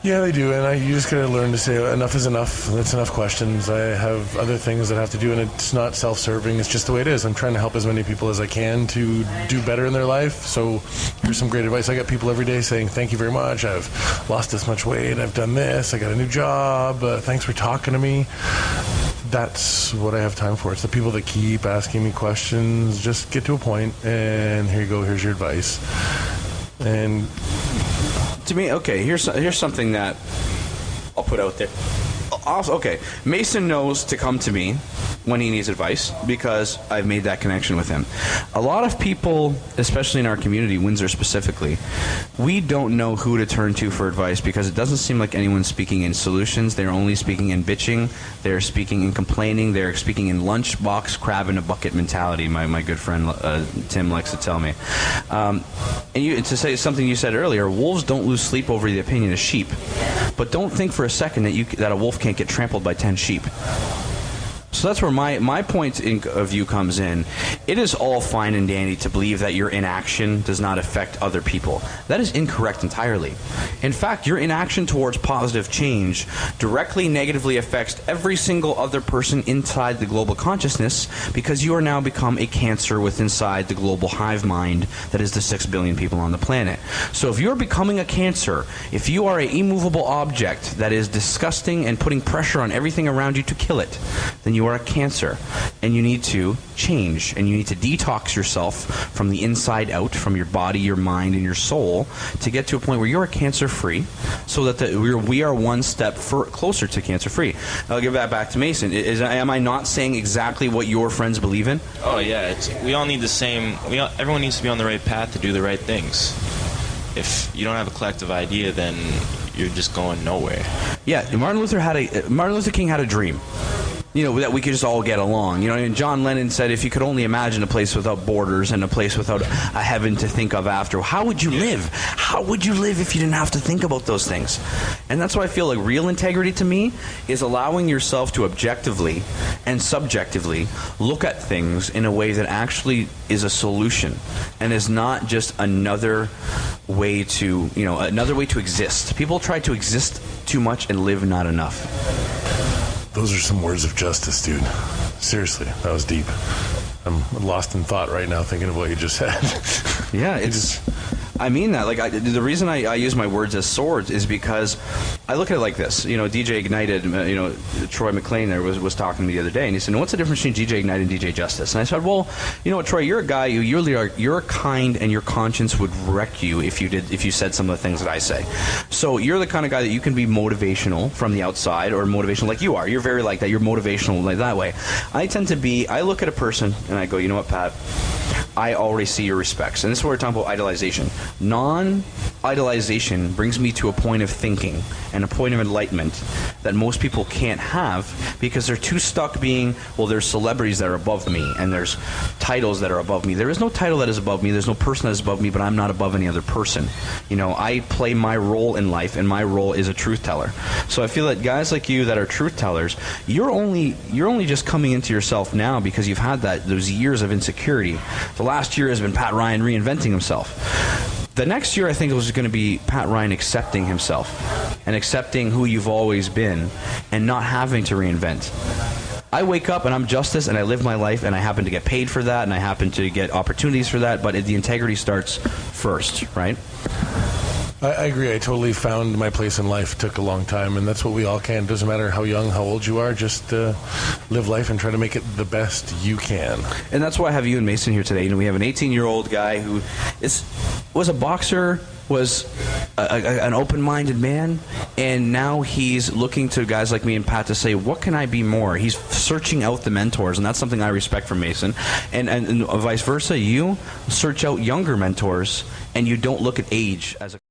Yeah, they do, and you just got to learn to say enough is enough. That's enough questions. I have other things that I have to do, and it's not self-serving. It's just the way it is. I'm trying to help as many people as I can to do better in their life. So here's some great advice. I get people every day saying, thank you very much. I've lost this much weight. I've done this. I got a new job. Thanks for talking to me. That's what I have time for. It's the people that keep asking me questions. Just get to a point, and here you go. Here's your advice. And to me, okay, here's something that I'll put out there. Also, okay, Mason knows to come to me when he needs advice because I've made that connection with him. A lot of people, especially in our community, Windsor specifically, we don't know who to turn to for advice because it doesn't seem like anyone's speaking in solutions. They're only speaking in bitching. They're speaking in complaining. They're speaking in lunchbox, crab in a bucket mentality, my good friend Tim likes to tell me. And to say something you said earlier, wolves don't lose sleep over the opinion of sheep. But don't think for a second that a wolf can't get trampled by 10 sheep. So that's where my point of view comes in. It is all fine and dandy to believe that your inaction does not affect other people. That is incorrect entirely. In fact, your inaction towards positive change directly negatively affects every single other person inside the global consciousness because you are now become a cancer within inside the global hive mind that is the 6 billion people on the planet. So if you're becoming a cancer, if you are an immovable object that is disgusting and putting pressure on everything around you to kill it, then you are a cancer, and you need to change, and you need to detox yourself from the inside out, from your body, your mind, and your soul, to get to a point where you're cancer-free, so that we are one step closer to cancer-free. I'll give that back to Mason. Am I not saying exactly what your friends believe in? Oh yeah, we all need the same. Everyone needs to be on the right path to do the right things. If you don't have a collective idea, then you're just going nowhere. Yeah, Martin Luther King had a dream. You know, that we could just all get along. You know, and John Lennon said, if you could only imagine a place without borders and a place without a heaven to think of after, how would you live? How would you live if you didn't have to think about those things? And that's why I feel like real integrity to me is allowing yourself to objectively and subjectively look at things in a way that actually is a solution and is not just another way to, another way to exist. People try to exist too much and live not enough. Those are some words of justice, dude. Seriously, that was deep. I'm lost in thought right now thinking of what you just said. Yeah, I mean that. Like, the reason I use my words as swords is because I look at it like this. You know, DJ Ignited, Troy McLean there was talking to me the other day, and he said, what's the difference between DJ Ignited and DJ Justice? And I said, well, you know what, Troy, you're a guy who you're kind, and your conscience would wreck you if you said some of the things that I say. So you're the kind of guy that you can be motivational from the outside, or motivational like you are. You're very like that. You're motivational like that way. I look at a person and I go, you know what, Pat? I already see your respects. And this is what we're talking about, idolization. Non-idolization brings me to a point of thinking and a point of enlightenment that most people can't have because they're too stuck being, well, there's celebrities that are above me and there's titles that are above me. There is no title that is above me. There's no person that is above me, but I'm not above any other person. You know, I play my role in life, and my role is a truth teller. So I feel that guys like you that are truth tellers, you're only just coming into yourself now because you've had those years of insecurity. The last year has been Pat Ryan reinventing himself. The next year, I think, was going to be Pat Ryan accepting himself and accepting who you've always been and not having to reinvent. I wake up and I'm Justice and I live my life and I happen to get paid for that and I happen to get opportunities for that, but the integrity starts first, right? I agree. I totally found my place in life. It took a long time, and that's what we all can. It doesn't matter how young, how old you are. Just live life and try to make it the best you can. And that's why I have you and Mason here today. You know, we have an 18-year-old guy who was a boxer, was an open-minded man, and now he's looking to guys like me and Pat to say, what can I be more? He's searching out the mentors, and that's something I respect from Mason. And vice versa, you search out younger mentors, and you don't look at age as a